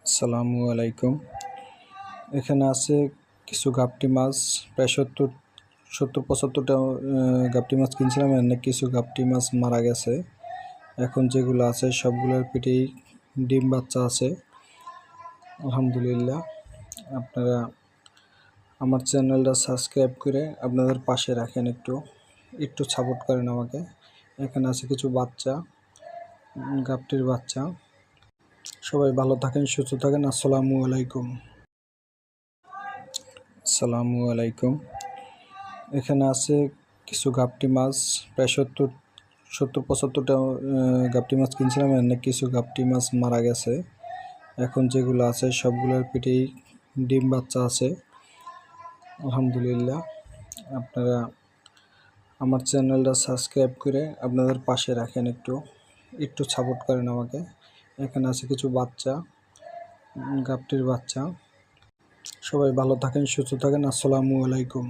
আসসালামু আলাইকুম। এখানে আছে কিছু গাপ্টি মাছ, প্রায় 70-75টা গাপ্টি মাছ কিনছিলাম। অনেক কিছু গাপ্টি মাছ মারা গেছে। এখন যেগুলো আছে সবগুলোর পেটেই ডিম বাচ্চা আছে, আলহামদুলিল্লাহ। আপনারা আমার চ্যানেলটা সাবস্ক্রাইব করে আপনাদের পাশে রাখেন, একটু সাপোর্ট করেন আমাকে। এখানে আছে কিছু বাচ্চা, গাপ্টির বাচ্চা। সবাই ভালো থাকেন, সুস্থ থাকেন। আসসালামু আলাইকুম। এখানে আছে কিছু গাপ্টি মাছ, প্রায় 70-75টা গাপ্টি মাছ কিনছিলাম। অনেক কিছু গাপ্টি মাছ মারা গেছে। এখন যেগুলো আছে সবগুলোর পেটেই ডিম বাচ্চা আছে, আলহামদুলিল্লাহ। আপনারা আমার চ্যানেলটা সাবস্ক্রাইব করে আপনাদের পাশে রাখেন, একটু সাপোর্ট করেন আমাকে। এখানে আছে কিছু বাচ্চা, গাপ্টির বাচ্চা। সবাই ভালো থাকেন, সুস্থ থাকেন। আসসালামু আলাইকুম।